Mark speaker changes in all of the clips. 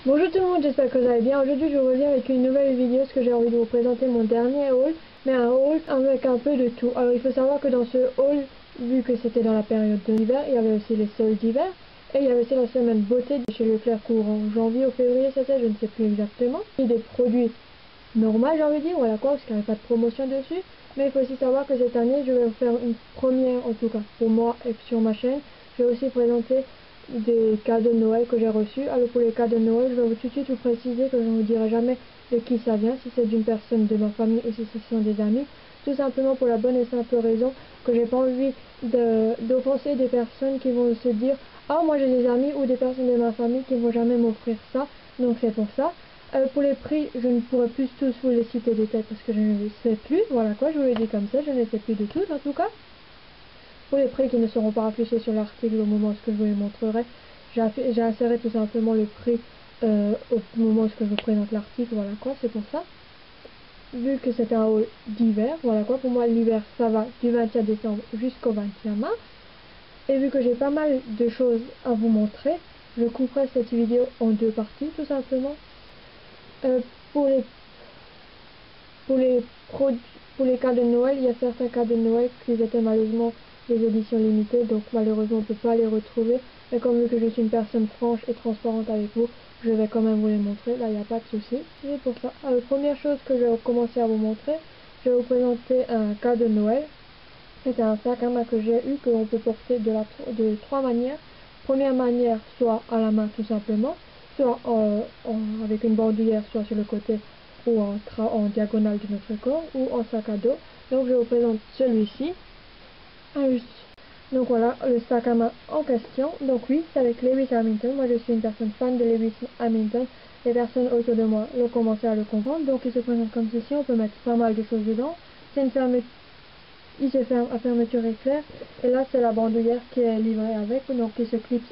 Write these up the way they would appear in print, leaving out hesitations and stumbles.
Speaker 1: Bonjour tout le monde, j'espère que vous allez bien. Aujourd'hui je reviens avec une nouvelle vidéo parce que j'ai envie de vous présenter mon dernier haul, mais un haul avec un peu de tout. Alors il faut savoir que dans ce haul, vu que c'était dans la période de l'hiver, il y avait aussi les soldes d'hiver et il y avait aussi la semaine beauté de chez Leclerc courant janvier ou février c'était, je ne sais plus exactement. Et des produits normaux j'ai envie de dire, voilà quoi, parce qu'il n'y avait pas de promotion dessus. Mais il faut aussi savoir que cette année je vais vous faire une première, en tout cas pour moi et sur ma chaîne, je vais aussi présenter des cadeaux de Noël que j'ai reçus. Alors pour les cadeaux de Noël, je vais tout de suite vous préciser que je ne vous dirai jamais de qui ça vient, si c'est d'une personne de ma famille ou si ce sont des amis. Tout simplement pour la bonne et simple raison que j'ai pas envie d'offenser des personnes qui vont se dire ah moi j'ai des amis ou des personnes de ma famille qui vont jamais m'offrir ça. Donc c'est pour ça. Pour les prix, je ne pourrai plus tous vous les citer des têtes parce que je ne les sais plus. Voilà quoi, je vous le dis comme ça, je ne les sais plus de tout en tout cas. Pour les prix qui ne seront pas affichés sur l'article au moment où je vous les montrerai, j'ai inséré tout simplement le prix au moment où je vous présente l'article, voilà quoi, c'est pour ça. Vu que c'est un haul d'hiver, voilà quoi, pour moi l'hiver ça va du 24 décembre jusqu'au 21 mars. Et vu que j'ai pas mal de choses à vous montrer, je couperai cette vidéo en deux parties tout simplement. Euh, pour les Pour les, pour les cas de Noël, il y a certains cas de Noël qui étaient malheureusement des éditions limitées, donc malheureusement on ne peut pas les retrouver. Mais comme vu que je suis une personne franche et transparente avec vous, je vais quand même vous les montrer, là il n'y a pas de souci. C'est pour ça. Alors, première chose que je vais commencer à vous montrer, je vais vous présenter un cas de Noël. C'est un sac à main que j'ai eu, que l'on peut porter de trois manières. Première manière, soit à la main tout simplement, soit avec une bandoulière, soit sur le côté ou en diagonale de notre corps, ou en sac à dos. Donc je vous présente celui-ci. Donc voilà, le sac à main en question. Donc oui, c'est avec Lewis Hamilton. Moi je suis une personne fan de Lewis Hamilton. Les personnes autour de moi l'ont commencé à le comprendre. Donc il se présente comme ceci, on peut mettre pas mal de choses dedans. C'est une fermeture. Il se ferme à fermeture éclair et là c'est la bandoulière qui est livrée avec, donc qui se clipse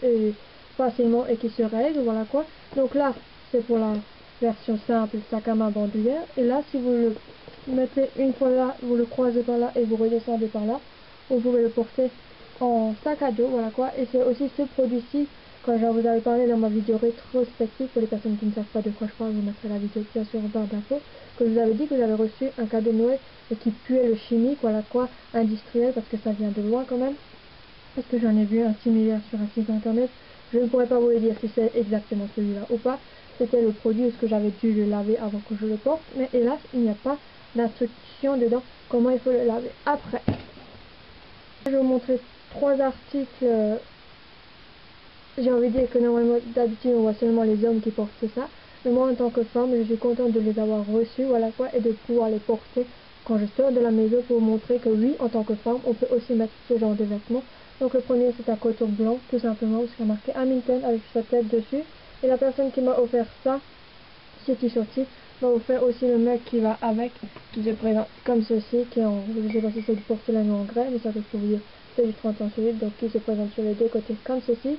Speaker 1: facilement et qui se règle, voilà quoi. Donc là c'est pour la version simple sac à main bandoulière, et là si vous le mettez une fois là, vous le croisez par là et vous redescendez par là, vous pouvez le porter en sac à dos, voilà quoi. Et c'est aussi ce produit-ci, quand je vous avais parlé dans ma vidéo rétrospective, pour les personnes qui ne savent pas de quoi je parle, vous mettrez la vidéo bien sûr en barre d'infos, que je vous avais dit que j'avais reçu un cadeau de Noël et qui puait le chimique, voilà quoi, industriel, parce que ça vient de loin quand même, parce que j'en ai vu un similaire sur un site internet. Je ne pourrais pas vous le dire si c'est exactement celui-là ou pas, c'était le produit, est-ce que j'avais dû le laver avant que je le porte, mais hélas il n'y a pas d'instruction dedans comment il faut le laver. Après, je vais vous montrer trois articles. J'ai envie de dire que normalement d'habitude on voit seulement les hommes qui portent ça, mais moi en tant que femme je suis contente de les avoir reçus, voilà quoi, et de pouvoir les porter quand je sors de la maison pour montrer que oui, en tant que femme on peut aussi mettre ce genre de vêtements. Donc le premier c'est un coton blanc tout simplement parce qu'il y a marqué Hamilton avec sa tête dessus, et la personne qui m'a offert ça, ce t-shirt-ci, m'a offert aussi le mug qui va avec, qui se présente comme ceci, qui est en, je sais pas si c'est du porcelaine ou en grès, mais ça je peux vous dire c'est du 30 ans solide, donc qui se présente sur les deux côtés comme ceci.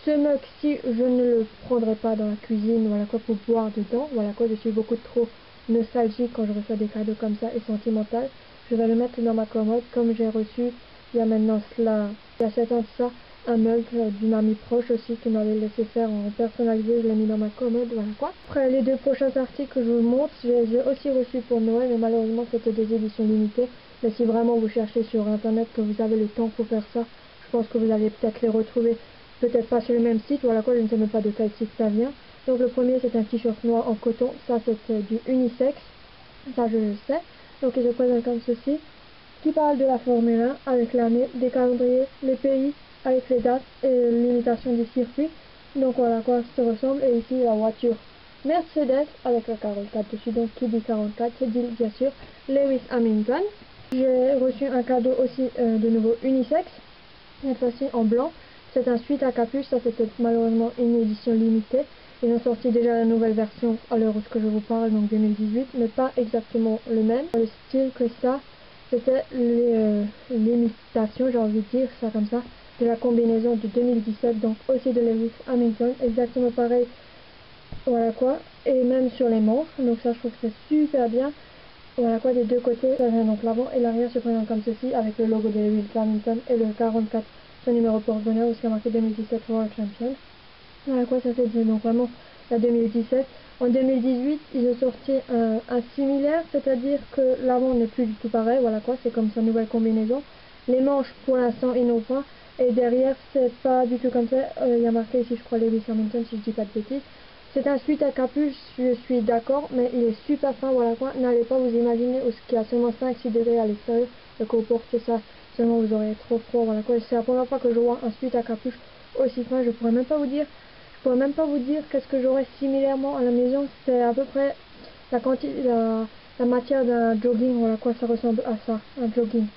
Speaker 1: Ce mug-ci, je ne le prendrai pas dans la cuisine, voilà quoi, pour boire dedans, voilà quoi, je suis beaucoup trop nostalgique quand je reçois des cadeaux comme ça et sentimental. Je vais le mettre dans ma commode, comme j'ai reçu, il y a maintenant cela, il y a 7 ans de ça, un mug d'une amie proche aussi qui m'avait laissé faire en personnalisé, je l'ai mis dans ma commode, voilà quoi. Après les deux prochains articles que je vous montre, j'ai aussi reçu pour Noël, mais malheureusement c'était des éditions limitées. Mais si vraiment vous cherchez sur internet, que vous avez le temps pour faire ça, je pense que vous allez peut-être les retrouver. Peut-être pas sur le même site, voilà quoi, je ne sais même pas de quel site ça vient. Donc le premier c'est un t-shirt noir en coton, ça c'est du unisex, ça je le sais. Donc il se présente comme ceci, qui parle de la Formule 1 avec l'année, des calendriers, les pays, avec les dates et l'imitation du circuit. Donc voilà quoi ça ressemble, et ici la voiture Mercedes avec le 44 dessus, donc qui dit 44, c'est dit bien sûr Lewis Hamilton. J'ai reçu un cadeau aussi de nouveau unisex, cette fois-ci en blanc. C'est un suite à capuche, ça c'était malheureusement une édition limitée. Ils ont sorti déjà la nouvelle version à l'heure où je vous parle, donc 2018, mais pas exactement le même. Le style que ça, c'était l'imitation, j'ai envie de dire ça comme ça, de la combinaison de 2017, donc aussi de Lewis Hamilton, exactement pareil, voilà quoi, et même sur les manches, donc ça je trouve que c'est super bien. Voilà quoi, des deux côtés, ça vient donc l'avant et l'arrière se présente comme ceci, avec le logo de Lewis Hamilton et le 44, son numéro porte-bonheur, où c'est marqué 2017 World Champion. Voilà quoi, ça fait donc vraiment la 2017. En 2018, ils ont sorti un similaire, c'est-à-dire que l'avant n'est plus du tout pareil, voilà quoi, c'est comme sa nouvelle combinaison. Les manches, pour l'instant, ils n'ont pas. Et derrière, c'est pas du tout comme ça. Il y a marqué ici, je crois, Lewis Hamilton, si je dis pas de bêtises. C'est un sweat à capuche, je suis d'accord, mais il est super fin, voilà quoi. N'allez pas vous imaginer qu'il y a seulement 5-6 degrés à l'extérieur et que vous portez ça, seulement vous aurez trop froid, voilà quoi. C'est la première fois que je vois un sweat à capuche aussi fin, je pourrais même pas vous dire. Je pourrais même pas vous dire qu'est-ce que j'aurais similairement à la maison. C'est à peu près la quantité, la matière d'un jogging, voilà quoi, ça ressemble à ça, un jogging.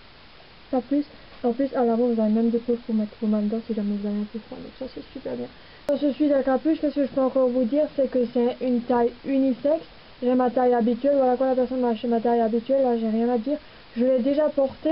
Speaker 1: Pas plus. En plus, à l'avant, vous avez même des poches pour mettre vos mains dedans si jamais vous avez un peu froid. Donc ça, c'est super bien. Dans ce sweat à capuche, qu'est-ce que je peux encore vous dire, c'est que c'est une taille unisexe. J'ai ma taille habituelle. Voilà quoi, la personne m'a acheté ma taille habituelle. Là, j'ai rien à dire. Je l'ai déjà porté.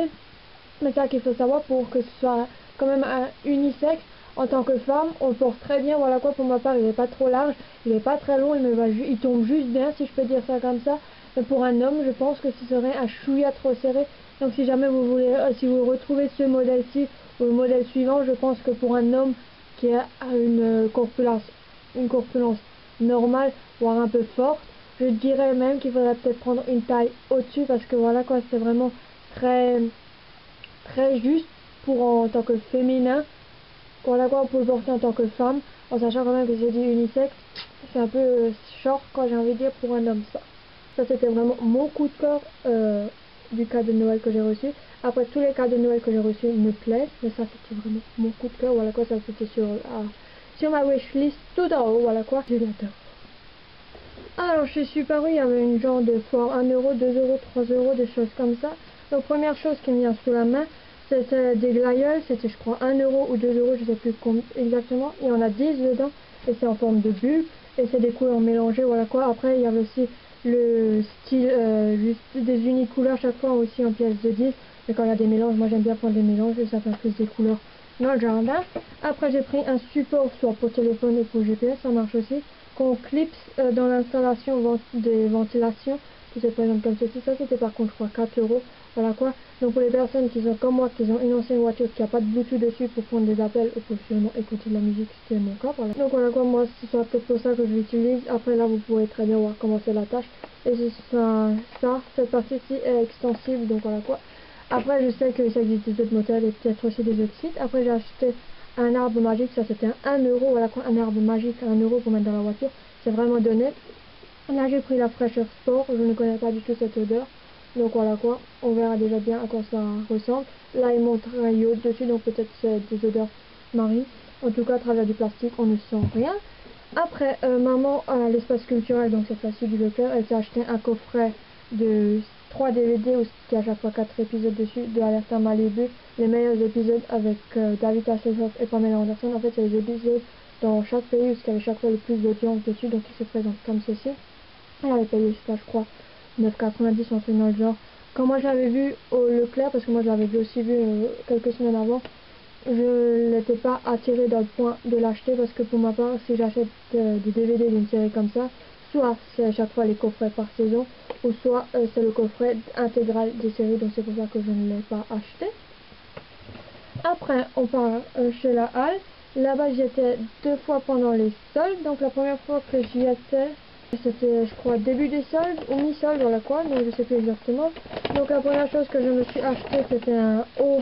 Speaker 1: Mais ça qu'il faut savoir, pour que ce soit quand même un unisexe, en tant que femme, on le porte très bien. Voilà quoi, pour ma part, il n'est pas trop large, il n'est pas très long, il tombe juste bien, si je peux dire ça comme ça. Mais pour un homme, je pense que ce serait un chouïa trop serré. Donc si jamais vous voulez, si vous retrouvez ce modèle-ci ou le modèle suivant, je pense que pour un homme qui a une corpulence normale, voire un peu forte, je dirais même qu'il faudrait peut-être prendre une taille au-dessus, parce que voilà quoi, c'est vraiment très juste pour en tant que féminin. Voilà quoi, on peut le porter en tant que femme, en sachant quand même que j'ai dit unisexe, c'est un peu short quand j'ai envie de dire pour un homme ça. Ça c'était vraiment mon coup de cœur du cadeau de Noël que j'ai reçu. Après tous les cadeaux de Noël que j'ai reçus me plaisent, mais ça c'était vraiment mon coup de cœur. Voilà quoi, ça c'était sur ma wishlist tout en haut, voilà quoi, je l'adore. Alors je suis super, oui, il y avait une genre de foire 1 euro, 2 euros, 3 euros, des choses comme ça. Donc première chose qui me vient sous la main, c'était des glaïeuls, c'était je crois 1 euro ou 2 euros, je sais plus exactement. Il y en a 10 dedans et c'est en forme de bulle et c'est des couleurs mélangées, voilà quoi. Après il y avait aussi le style, des unicouleurs chaque fois aussi en pièces de 10. Mais quand il y a des mélanges, moi j'aime bien prendre des mélanges et ça fait plus des couleurs dans le jardin. Après j'ai pris un support soit pour téléphone ou pour GPS, ça marche aussi, qu'on clipse dans l'installation des ventilations, qui se présente comme ceci. Ça c'était par contre je crois 4 euros, voilà quoi. Donc pour les personnes qui sont comme moi, qui ont une ancienne voiture qui n'a pas de Bluetooth dessus pour prendre des appels ou pour seulement écouter de la musique, ce qui est mon cas, voilà. Donc voilà quoi, moi ce sera peut-être pour ça que je l'utilise. Après là vous pourrez très bien voir comment c'est la tâche. Et cette partie-ci est extensible, donc voilà quoi. Après je sais que ça existe des autres modèles et peut-être aussi des autres sites. Après j'ai acheté un arbre magique, ça c'était 1 euro, voilà quoi, un arbre magique à 1 euro pour mettre dans la voiture, c'est vraiment donné. Là j'ai pris la fraîcheur sport, je ne connais pas du tout cette odeur, donc voilà quoi, on verra déjà bien à quoi ça ressemble. Là il montre un iode dessus, donc peut-être c'est des odeurs marines. En tout cas à travers du plastique on ne sent rien. Après maman à l'espace culturel, donc cette fois-ci du Leclerc, elle s'est acheté un coffret de 3 DVD où il y a à chaque fois 4 épisodes dessus de Alerta Malibu, les meilleurs épisodes avec David Hasselhoff et Pamela Anderson. En fait c'est les épisodes dans chaque pays où il y avait chaque fois le plus d'audience dessus, donc ils se présentent comme ceci. Elle avait payé ça je crois 9,90 en dans le genre. Quand moi j'avais vu au Leclerc, parce que moi je l'avais aussi vu quelques semaines avant, je n'étais pas attirée dans le point de l'acheter, parce que pour ma part si j'achète des DVD d'une série comme ça, soit c'est à chaque fois les coffrets par saison, ou soit c'est le coffret intégral des séries, donc c'est pour ça que je ne l'ai pas acheté. Après on part chez la Halle. Là-bas j'étais 2 fois pendant les soldes. Donc la première fois que j'y étais, c'était je crois début des soldes ou mi-soldes, voilà quoi, donc je sais plus exactement. Donc la première chose que je me suis acheté, c'était un haut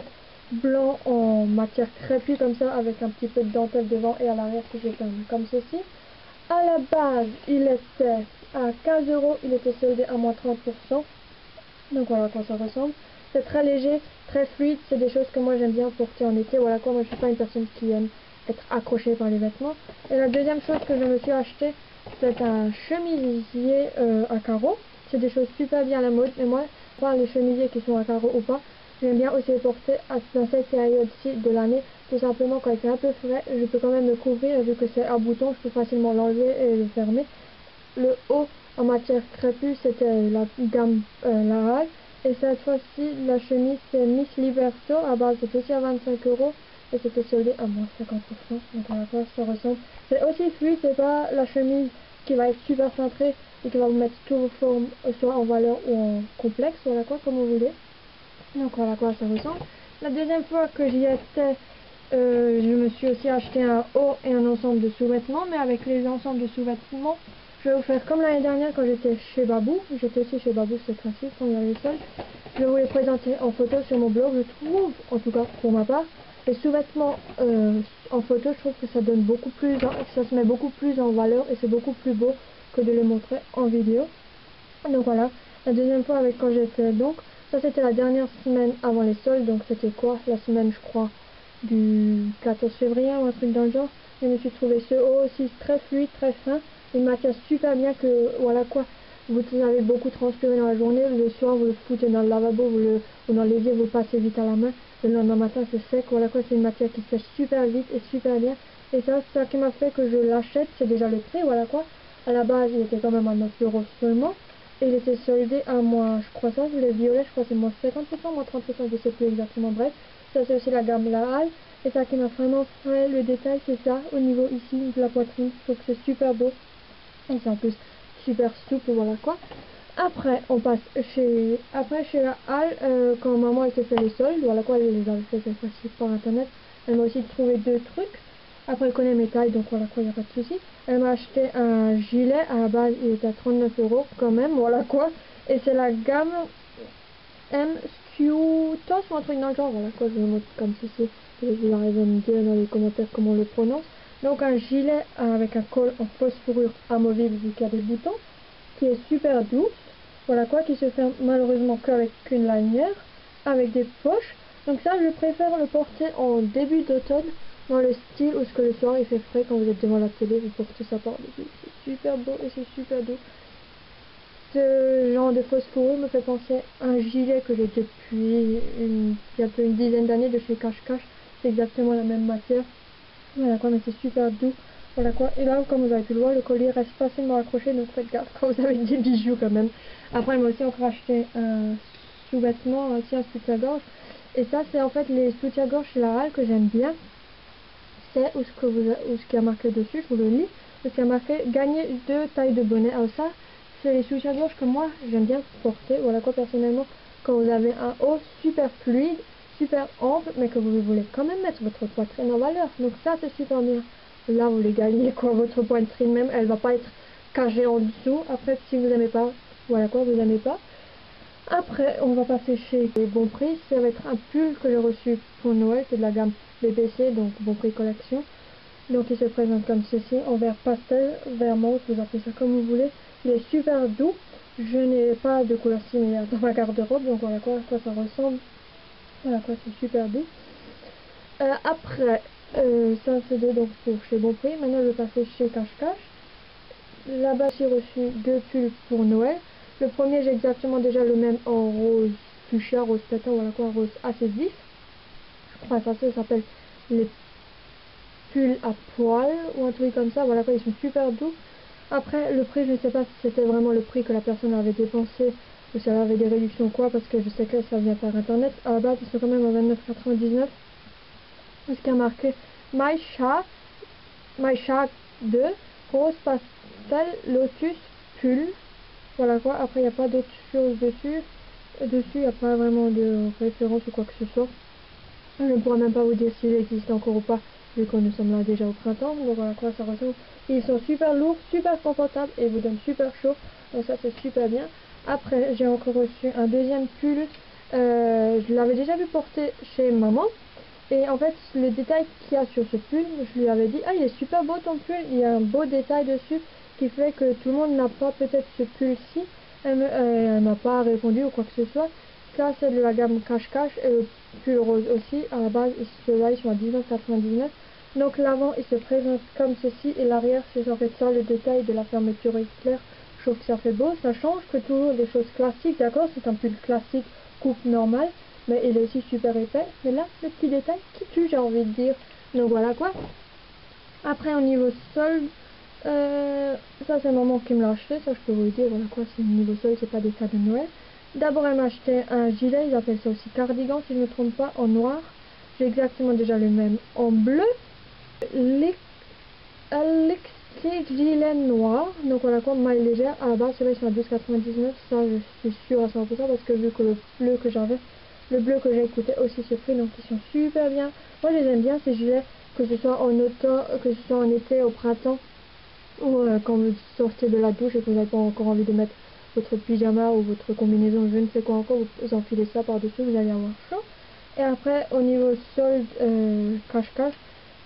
Speaker 1: blanc en matière crépue comme ça, avec un petit peu de dentelle devant et à l'arrière que j'ai peint comme ceci. À la base il était à 15 euros, il était soldé à moins 30%. Donc voilà à quoi ça ressemble. C'est très léger, très fluide, c'est des choses que moi j'aime bien porter en été. Voilà quoi, moi je suis pas une personne qui aime être accrochée par les vêtements. Et la deuxième chose que je me suis acheté, c'est un chemisier à carreaux. C'est des choses super bien à la mode, mais moi, pas les chemisiers qui sont à carreaux ou pas, j'aime bien aussi les porter dans cette période-ci de l'année. Tout simplement quand il fait un peu frais, je peux quand même me couvrir, vu que c'est à boutons, je peux facilement l'enlever et le fermer. Le haut en matière crépue, c'était la gamme Laral. Et cette fois-ci, la chemise c'est Miss Liberto, à base c'était aussi à 25 euros et c'était soldé à moins 50%. Donc à la fois ça ressemble. C'est aussi fluide, c'est pas la chemise qui va être super cintrée et qui va vous mettre toutes vos formes, soit en valeur ou en complexe, voilà quoi, comme vous voulez. Donc voilà quoi ça ressemble. La deuxième fois que j'y étais, Je me suis aussi acheté un haut et un ensemble de sous-vêtements, mais avec les ensembles de sous-vêtements, je vais vous faire comme l'année dernière quand j'étais chez Babou. J'étais aussi chez Babou cette fois-ci, quand il y avait le sol. Je vais vous les présenter en photo sur mon blog. Je trouve, en tout cas pour ma part, les sous-vêtements en photo, je trouve que ça donne beaucoup plus, ça se met beaucoup plus en valeur et c'est beaucoup plus beau que de les montrer en vidéo. Donc voilà, la deuxième fois avec quand j'étais donc, ça c'était la dernière semaine avant les soldes, donc c'était quoi? La semaine je crois du 14 février ou un truc dans le genre. Je me suis trouvé ce haut aussi très fluide, très fin, il maquille super bien que voilà quoi. Vous avez beaucoup transpiré dans la journée, le soir vous le foutez dans le lavabo ou dans l'évier, vous le passez vite à la main, le lendemain matin c'est sec, voilà quoi, c'est une matière qui sèche super vite et super bien. Et ça, c'est ça qui m'a fait que je l'achète, c'est déjà le prix, voilà quoi. À la base il était quand même à 9 € seulement. Et il était soldé à moins, je crois ça, les violets, je crois que c'est moins 50%, moins 30%, je sais plus exactement, bref. Ça c'est aussi la gamme La Halle. Et ça qui m'a vraiment fait le détail, c'est ça, au niveau ici de la poitrine, je trouve que c'est super beau. Et c'est en plus super souple, voilà quoi. Après, on passe chez La Halle, quand maman elle s'est fait les soldes, voilà quoi, elle les avait fait cette fois-ci par internet. Elle m'a aussi trouvé deux trucs. Après, elle connaît mes tailles, donc voilà quoi, il n'y a pas de souci. Elle m'a acheté un gilet, à la base il était à 39 € quand même, voilà quoi. Et c'est la gamme M Scutos ou un truc dans le genre, voilà quoi, je le montre comme ceci. Et vous arrivez à me dire dans les commentaires comment on le prononce. Donc un gilet avec un col en fausse fourrure amovible vu qu'il y a des boutons, qui est super doux, voilà quoi, qui se ferme malheureusement qu'avec une lanière, avec des poches. Donc ça, je préfère le porter en début d'automne, dans le style où ce que le soir il fait frais quand vous êtes devant la télé, vous portez ça par-dessus. C'est super beau et c'est super doux. Ce genre de fausse fourrure me fait penser à un gilet que j'ai depuis il y a peu une dizaine d'années de chez Cache Cache. C'est exactement la même matière. Voilà quoi, mais c'est super doux. Voilà quoi. Et là, comme vous avez pu le voir, le collier reste facilement accroché, donc faites gaffe quand vous avez des bijoux quand même. Après, il m'a aussi encore acheté un sous-vêtement, aussi un soutien-gorge. Et ça, c'est en fait les soutiens-gorge chez La Halle que j'aime bien. C'est où ce qui a marqué dessus, je vous le lis. Ce qui a marqué gagner deux tailles de bonnet. Alors ça, c'est les soutiens-gorge que moi j'aime bien porter. Voilà quoi, personnellement, quand vous avez un haut super fluide, super ample, mais que vous voulez quand même mettre votre poitrine en valeur. Donc ça, c'est super bien. Là, vous les gagnez quoi, votre poitrine même, elle va pas être cachée en dessous. Après, si vous n'aimez pas, voilà quoi, vous n'aimez pas. Après, on va passer chez Bon Prix. Ça va être un pull que j'ai reçu pour Noël, c'est de la gamme BBC, donc Bon Prix Collection. Donc il se présente comme ceci, en vert pastel, vert mauve, vous appelez ça comme vous voulez. Il est super doux. Je n'ai pas de couleur similaire dans ma garde-robe, donc voilà quoi, à quoi ça ressemble. Voilà quoi, c'est super doux. Après, ça c'était donc pour chez Bon Prix. Maintenant, je vais passer chez Cache Cache. Là-bas, j'ai reçu deux pulls pour Noël. Le premier, j'ai exactement déjà le même en rose fuchsia, rose pétant, voilà quoi, rose assez vif. Je crois que ça s'appelle les pulls à poil ou un truc comme ça, voilà quoi, ils sont super doux. Après, le prix, je ne sais pas si c'était vraiment le prix que la personne avait dépensé ou si elle avait des réductions ou quoi, parce que je sais que ça vient par internet. À la base, ils sont quand même à 29,99. Ce qui a marqué My Chat 2, rose pastel, lotus, pull. Voilà quoi, après il n'y a pas d'autre chose dessus. Dessus, il n'y a pas vraiment de référence ou quoi que ce soit. Je ne pourrais même pas vous dire s'il existe encore ou pas, vu que nous sommes là déjà au printemps. Donc voilà quoi ça ressemble. Ils sont super lourds, super confortables et vous donnent super chaud. Donc ça c'est super bien. Après, j'ai encore reçu un deuxième pull. Je l'avais déjà vu porter chez maman. Et en fait, le détail qu'il y a sur ce pull, je lui avais dit, ah il est super beau ton pull, il y a un beau détail dessus qui fait que tout le monde n'a pas peut-être ce pull-ci. Elle m'a pas répondu ou quoi que ce soit. Ça c'est de la gamme Cache Cache et le pull rose aussi. À la base, ceux-là ils sont à 19,99. Donc l'avant il se présente comme ceci et l'arrière c'est en fait ça le détail de la fermeture éclair. Je trouve que ça fait beau, ça change que toujours des choses classiques, d'accord, c'est un pull classique coupe normale. Mais il est aussi super épais. Mais là, le petit détail qui tue, j'ai envie de dire. Donc voilà quoi. Après, au niveau solde, ça c'est maman qui me l'a acheté. Ça, je peux vous le dire. Voilà quoi, c'est niveau solde, c'est pas des cas de Noël. D'abord, elle m'a acheté un gilet. Ils appellent ça aussi cardigan, si je ne me trompe pas, en noir. J'ai exactement déjà le même en bleu. Alexis gilet noir. Donc voilà quoi, maille légère. À la base, celui-là, ils sont à 12,99. Ça, je suis sûre à 100% parce que vu que le bleu que j'avais, Le bleu que j'ai coûtait aussi ce prix, donc ils sont super bien. Moi je les aime bien ces gilets, que ce soit en automne, que ce soit en été, au printemps, ou quand vous sortez de la douche et que vous n'avez pas encore envie de mettre votre pyjama ou votre combinaison, je ne sais quoi encore, vous enfilez ça par-dessus, vous allez avoir chaud. Et après, au niveau solde cache-cache,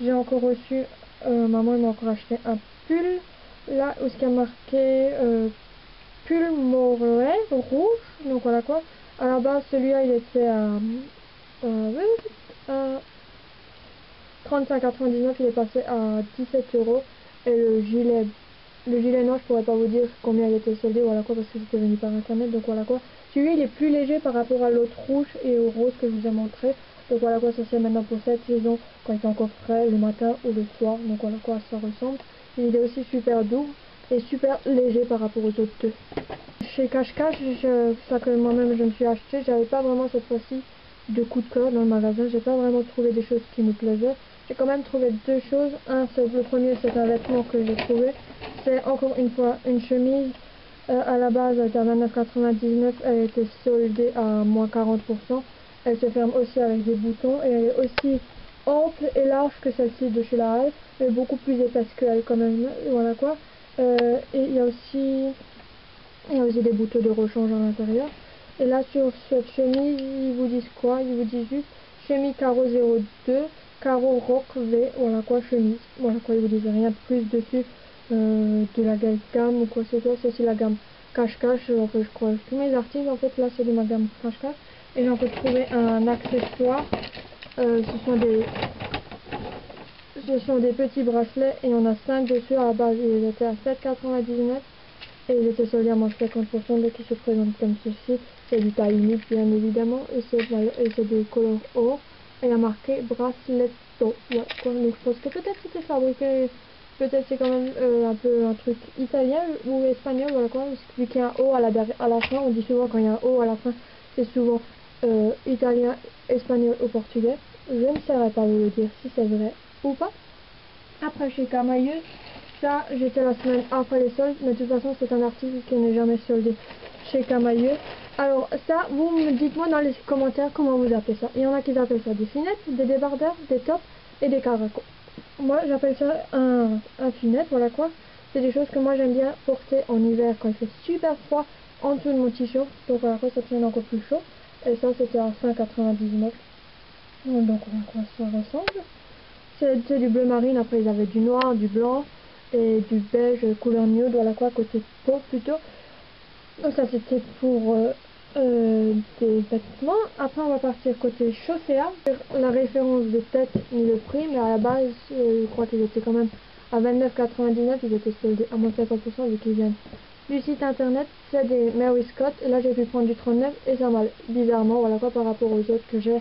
Speaker 1: j'ai encore reçu, maman m'a encore acheté un pull, là où ce qui a marqué pull Morlaix rouge, donc voilà quoi. À la base, celui-là, il était à 35,99, il est passé à 17 €. Et le gilet noir, je pourrais pas vous dire combien il était soldé, voilà quoi, parce que c'était venu par internet, donc voilà quoi. Celui-là, il est plus léger par rapport à l'autre rouge et au rose que je vous ai montré. Donc voilà quoi, ça c'est maintenant pour cette saison, quand il est encore frais, le matin ou le soir, donc voilà quoi, ça ressemble. Et il est aussi super doux et super léger par rapport aux autres deux. Chez Cache-Cache, ça que moi-même je me suis acheté, j'avais pas vraiment cette fois-ci de coup de cœur dans le magasin, j'ai pas vraiment trouvé des choses qui me plaisaient. J'ai quand même trouvé deux choses. Le premier, c'est un vêtement que j'ai trouvé. C'est encore une fois une chemise. À la base, elle était à 29,99, elle était soldée à moins 40%. Elle se ferme aussi avec des boutons et elle est aussi ample et large que celle-ci de chez la Halle, mais beaucoup plus épaisse qu'elle quand même. Voilà quoi. Et il y a aussi des boutons de rechange à l'intérieur. Et là, sur cette chemise, ils vous disent quoi? Ils vous disent juste chemise carreau 02, carreau rock V, voilà quoi, chemise. Voilà quoi, ils vous disent rien de plus dessus de la gamme ou quoi que ce soit. C'est aussi la gamme cache-cache. En fait, je crois tous mes articles, en fait, là, c'est de ma gamme cache-cache. Et j'ai encore trouvé un accessoire. Ce sont des petits bracelets et on a 5 dessus. À la base, ils étaient à 7,99. Et il était soldé à moins 50%, donc il se présente comme ceci. C'est du taille unique bien évidemment, et c'est de couleur or. Et il y a marqué Brasletto. Ouais, quoi, donc je pense que peut-être c'était fabriqué, peut-être c'est quand même un peu un truc italien ou espagnol, voilà quoi. Vu qu'il y a un O à la fin, on dit souvent quand il y a un O à la fin, c'est souvent italien, espagnol ou portugais. Je ne saurais pas vous le dire si c'est vrai ou pas. Après chez Camailleux, ça j'étais la semaine après les soldes, mais de toute façon c'est un article qui n'est jamais soldé chez Camailleux. Alors ça, vous me dites-moi dans les commentaires comment vous appelez ça. Il y en a qui appellent ça des finettes, des débardeurs, des tops et des caracos. Moi j'appelle ça un finette, voilà quoi. C'est des choses que moi j'aime bien porter en hiver quand il fait super froid en dessous de mon t-shirt. Donc voilà quoi, ça tient encore plus chaud. Et ça c'était à 5,99. Donc voilà quoi ça ressemble. C'est du bleu marine, après ils avaient du noir, du blanc et du beige couleur nude, voilà quoi, côté peau plutôt. Donc ça c'était pour des vêtements. Après on va partir côté chaussée. La référence de tête ni le prix, mais à la base je crois qu'ils étaient quand même à 29,99, ils étaient soldés à moins 50% vu qu'ils viennent du site internet. C'est des Mary Scott, et là j'ai pu prendre du 39 et ça m'a bizarrement, voilà quoi, par rapport aux autres que j'ai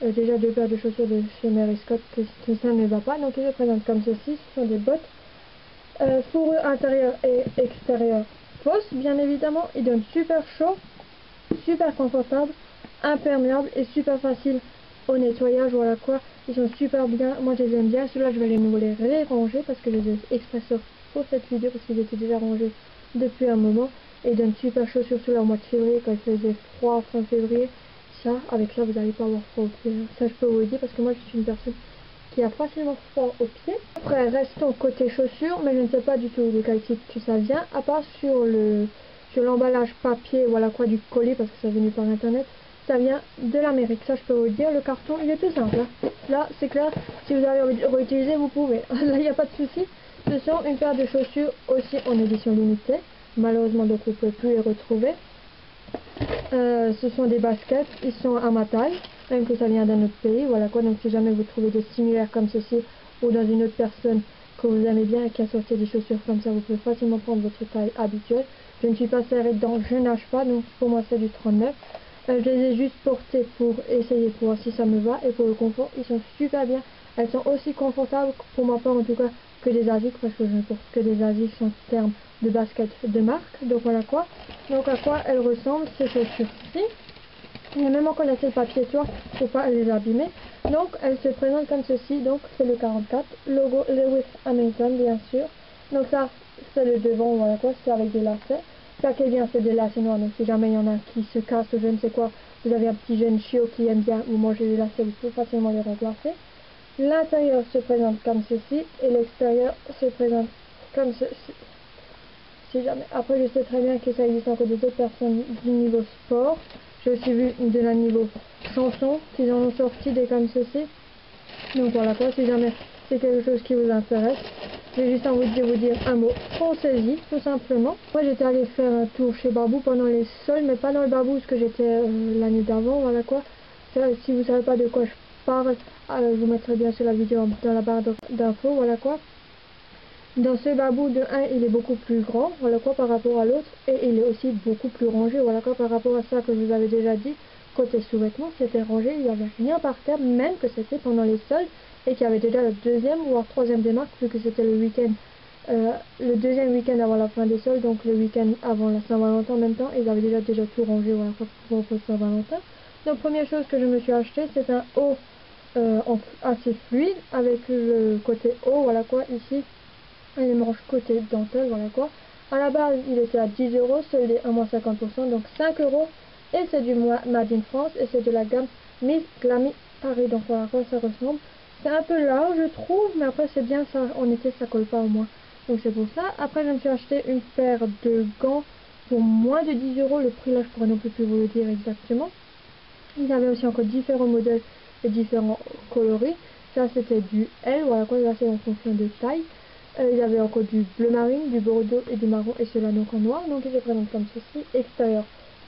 Speaker 1: déjà deux paires de chaussures de chez Mary Scott que ça ne va pas. Donc ils se présentent comme ceci, ce sont des bottes fourrure intérieure et extérieure fausse, bien évidemment. Ils donnent super chaud, super confortable, imperméable et super facile au nettoyage, voilà quoi. Ils sont super bien, moi je les aime bien. Ceux-là je vais les ranger parce que je les ai exprès pour cette vidéo parce qu'ils étaient déjà rangés depuis un moment. Et ils donnent super chaud, surtout là au mois de février quand il faisait froid fin février. Ça, avec ça vous n'allez pas avoir froid aux pieds, ça je peux vous le dire parce que moi je suis une personne qui a facilement froid aux pieds. Après restons côté chaussures, mais je ne sais pas du tout de quel type que ça vient, à part sur l'emballage papier, voilà quoi, du colis, parce que ça est venu par internet, ça vient de l'Amérique, ça je peux vous le dire. Le carton il est tout simple, hein. Là c'est clair, si vous avez envie de réutiliser vous pouvez, là il n'y a pas de souci. Ce sont une paire de chaussures aussi en édition limitée, malheureusement donc vous ne pouvez plus les retrouver. Ce sont des baskets, ils sont à ma taille, même que ça vient d'un autre pays, voilà quoi. Donc si jamais vous trouvez des similaires comme ceci ou dans une autre personne que vous aimez bien et qui a sorti des chaussures comme ça, vous pouvez facilement prendre votre taille habituelle. Je ne suis pas serrée dedans, je nage pas, donc pour moi c'est du 39. Je les ai juste portées pour essayer pour voir si ça me va, et pour le confort ils sont super bien. Elles sont aussi confortables pour ma part en tout cas que des Asics, parce que je ne porte que des Asics en termes de basket de marque. Donc voilà quoi. Donc à quoi elles ressemblent ces chaussures-ci. Il y a même encore laissé le papier toi pour pas les abîmer. Donc elles se présentent comme ceci. Donc c'est le 44, logo Lewis Hamilton bien sûr. Donc ça c'est le devant, voilà quoi, c'est avec des lacets. Ça qui est bien c'est des lacets noirs, donc si jamais il y en a qui se cassent ou je ne sais quoi, vous avez un petit jeune chiot qui aime bien vous manger les lacets, vous pouvez facilement les remplacer. L'intérieur se présente comme ceci et l'extérieur se présente comme ceci. Si jamais. Après, je sais très bien que ça existe encore des autres personnes du niveau sport. J'ai aussi vu de la niveau chanson qu'ils en ont sorti des comme ceci. Donc voilà quoi, si jamais c'est quelque chose qui vous intéresse, j'ai juste envie de vous dire un mot, foncez-y tout simplement. Moi j'étais allée faire un tour chez Barbou pendant les soldes, mais pas dans le Barbou que j'étais l'année d'avant, voilà quoi. Si vous savez pas de quoi je parle, je vous mettrai bien sur la vidéo dans la barre d'infos, voilà quoi. Dans ce Barbou de 1, il est beaucoup plus grand, voilà quoi, par rapport à l'autre, et il est aussi beaucoup plus rangé, voilà quoi, par rapport à ça que je vous avais déjà dit. Côté sous-vêtements, c'était rangé, il n'y avait rien par terre, même que c'était pendant les soldes, et qu'il y avait déjà le deuxième ou troisième démarque, vu que c'était le week-end, le deuxième week-end avant la fin des soldes, donc le week-end avant la Saint-Valentin en même temps, ils avaient déjà tout rangé, voilà, pour Saint-Valentin. Donc première chose que je me suis acheté, c'est un haut assez fluide, avec le côté haut, voilà quoi, ici, et les manches côté dentelle, voilà quoi. À la base, il était à 10 €, soldé à moins 50%, donc 5 €. Et c'est du Made in France, et c'est de la gamme Miss Glammy Paris, donc voilà à quoi ça ressemble. C'est un peu large, je trouve, mais après c'est bien, ça, en été ça colle pas au moins. Donc c'est pour ça. Après, je me suis acheté une paire de gants pour moins de 10 €. Le prix là, je pourrais non plus vous le dire exactement. Il y avait aussi encore différents modèles et différents coloris. Ça c'était du L, voilà quoi, là c'est en fonction de taille. Il y avait encore du bleu marine, du bordeaux et du marron, et cela donc en noir. Donc il se présente comme ceci. Extérieur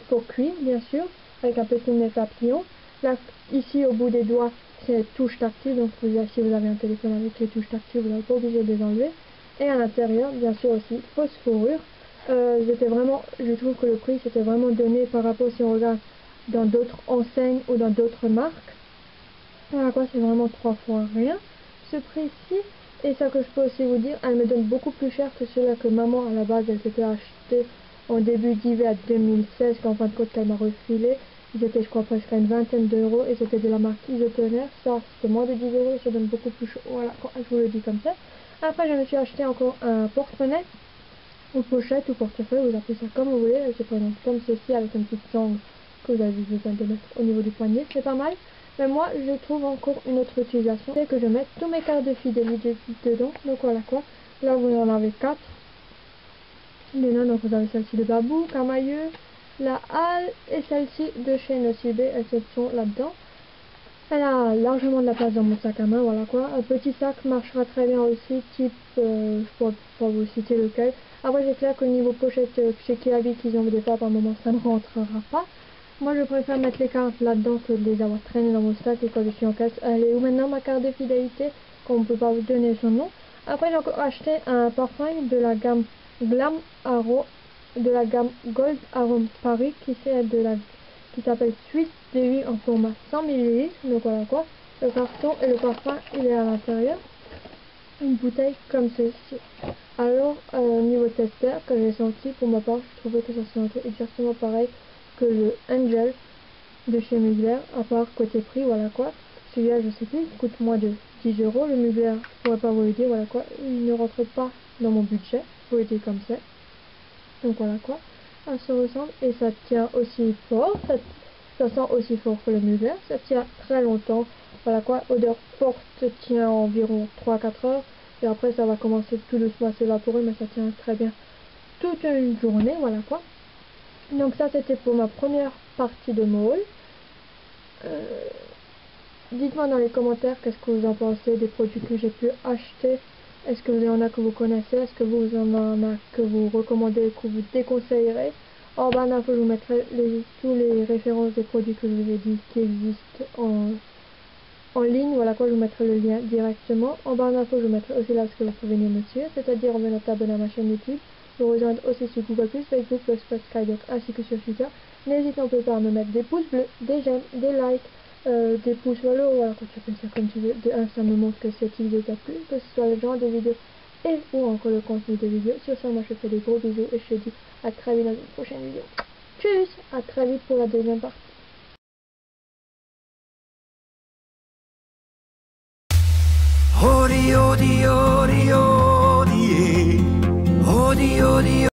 Speaker 1: pour cuir bien sûr, avec un petit nez papillon. Là, ici au bout des doigts, c'est touche tactile, donc si vous avez un téléphone avec les touches tactiles, vous n'êtes pas obligé de les enlever. Et à l'intérieur, bien sûr aussi, fausse fourrure. Je trouve que le prix c'était vraiment donné par rapport si on regarde dans d'autres enseignes ou dans d'autres marques. Voilà quoi, c'est vraiment 3 fois rien ce prix-ci. Et ça que je peux aussi vous dire, elle me donne beaucoup plus cher que celui que maman à la base elle s'était acheté en début d'hiver 2016, qu'en fin de compte elle m'a refilé. Ils étaient je crois presque à une vingtaine d'euros et c'était de la marque Isotoner. Ça c'était moins de 10 € et ça donne beaucoup plus chaud. Voilà, je vous le dis comme ça. Après je me suis acheté encore un porte-monnaie ou pochette ou portefeuille, vous appelez ça comme vous voulez. Elle se présente comme ceci avec une petite sangle que vous avez besoin de mettre au niveau du poignet, c'est pas mal. Mais moi je trouve encore une autre utilisation, c'est que je mets tous mes cartes de fidélité dedans. Donc voilà quoi, là vous en avez 4 dedans. Donc vous avez celle-ci de Babou, Camailleux, la Halle et celle-ci de chez Nocibé, elles sont là-dedans. Elle a largement de la place dans mon sac à main, voilà quoi. Un petit sac marchera très bien aussi, type, je pourrais pas vous citer lequel. Après c'est clair qu'au niveau pochette, chez Kiabi qu'ils ont des fois par moment ça ne rentrera pas. Moi je préfère mettre les cartes là-dedans que de les avoir traînées dans mon sac, et quand je suis en caisse, elle est où maintenant ma carte de fidélité, qu'on ne peut pas vous donner son nom. Après j'ai encore acheté un parfum de la gamme Glam Arrow, de la gamme Gold Arome Paris, qui s'appelle Swiss D8 en format 100 ml. Donc voilà quoi, le carton et le parfum il est à l'intérieur, une bouteille comme celle-ci. Alors niveau tester que j'ai senti, pour ma part je trouvais que ça sentait exactement pareil que le Angel de chez Mugler, à part côté prix, voilà quoi. Celui-là je sais plus, il coûte moins de 10 €. Le Mugler je pourrais pas vous le dire, voilà quoi, il ne rentre pas dans mon budget, faut le dire comme ça. Donc voilà quoi, ça se ressemble et ça tient aussi fort, ça sent aussi fort que le Mugler, ça tient très longtemps. Voilà quoi, odeur forte tient environ 3-4 heures et après ça va commencer tout doucement à s'évaporer, mais ça tient très bien toute une journée, voilà quoi. Donc ça c'était pour ma première partie de haul. Dites-moi dans les commentaires qu'est-ce que vous en pensez des produits que j'ai pu acheter. Est-ce que vous en a que vous connaissez? Est-ce que vous en a que vous recommandez, que vous déconseillerez? En bas d'infos, je vous mettrai tous les références des produits que je vous ai dit qui existent en ligne. Voilà quoi, je vous mettrai le lien directement. En bas d'infos, je vous mettrai aussi là ce que vous pouvez venir me suivre, c'est-à-dire en venant t'abonner à ma chaîne YouTube, vous rejoindre aussi sur Google+, Facebook, Skype, ainsi que sur Twitter. N'hésitez pas à me mettre des pouces bleus, des j'aime, des likes, des pouces voilà, voilà, quand tu fais ça comme tu veux. De 1, ça me montre que cette vidéo t'a plu, que ce soit le genre de vidéo et ou encore le contenu de vidéo. Sur ça, moi je fais des gros bisous et je te dis à très vite dans une prochaine vidéo. Tchuss, à très vite pour la deuxième partie.
Speaker 2: Odi, odi, odi.